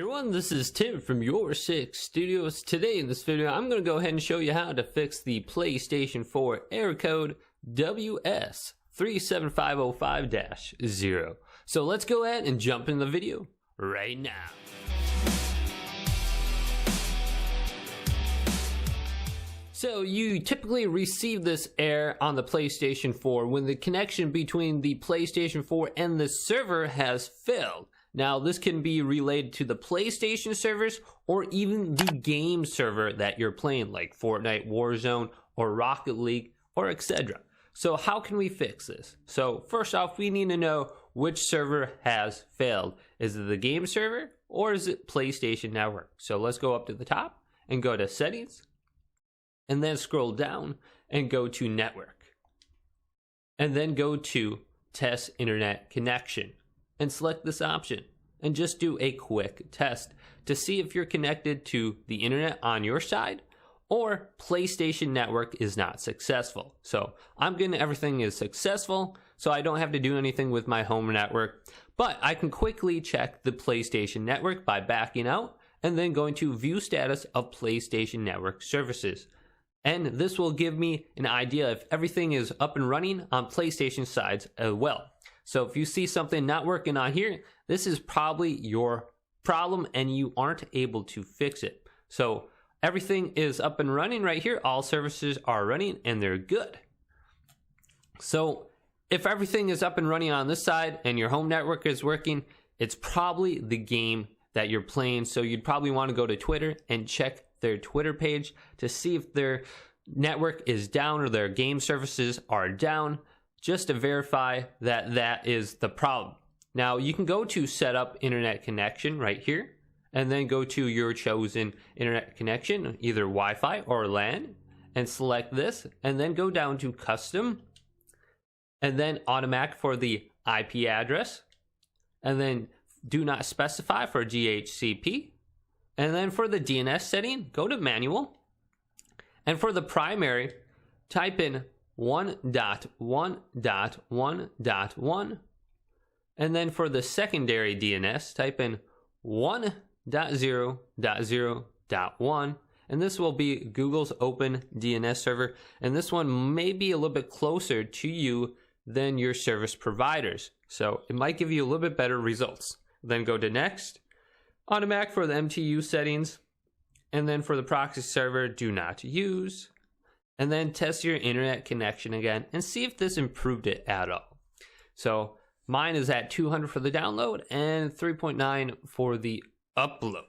Hey everyone, this is Tim from YourSixStudios. Today in this video, I'm going to go ahead and show you how to fix the PlayStation 4 error code WS-37505-0. So let's go ahead and jump in the video right now. So you typically receive this error on the PlayStation 4 when the connection between the PlayStation 4 and the server has failed. Now, this can be related to the PlayStation servers or even the game server that you're playing, like Fortnite, Warzone, or Rocket League, or etc. So how can we fix this? So first off, we need to know which server has failed. Is it the game server or is it PlayStation Network? So let's go up to the top and go to Settings, and then scroll down and go to Network. And then go to Test Internet Connection. And select this option and just do a quick test to see if you're connected to the internet on your side or PlayStation Network is not successful. So I'm getting everything is successful, so I don't have to do anything with my home network, but I can quickly check the PlayStation Network by backing out and then going to View Status of PlayStation Network Services. And this will give me an idea if everything is up and running on PlayStation sides as well. So if you see something not working on here, this is probably your problem and you aren't able to fix it. So everything is up and running right here. All services are running and they're good. So if everything is up and running on this side and your home network is working, it's probably the game that you're playing. So you'd probably want to go to Twitter and check their Twitter page to see if their network is down or their game services are down, just to verify that that is the problem. Now you can go to set up internet connection right here and then go to your chosen internet connection, either Wi-Fi or LAN, and select this and then go down to custom and then automatic for the IP address and then do not specify for DHCP, and then for the DNS setting go to manual, and for the primary type in 1.1.1.1, and then for the secondary DNS type in 1.0.0.1, and this will be Google's open DNS server, and this one may be a little bit closer to you than your service providers, so it might give you a little bit better results. Then go to next, automatic for the MTU settings, and then for the proxy server do not use. And then test your internet connection again and see if this improved it at all. So mine is at 200 for the download and 3.9 for the upload.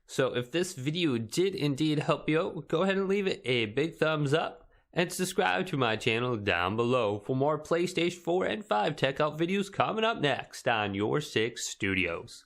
So if this video did indeed help you out, go ahead and leave it a big thumbs up and subscribe to my channel down below for more PlayStation 4 and 5 tech out videos coming up next on YourSixStudios.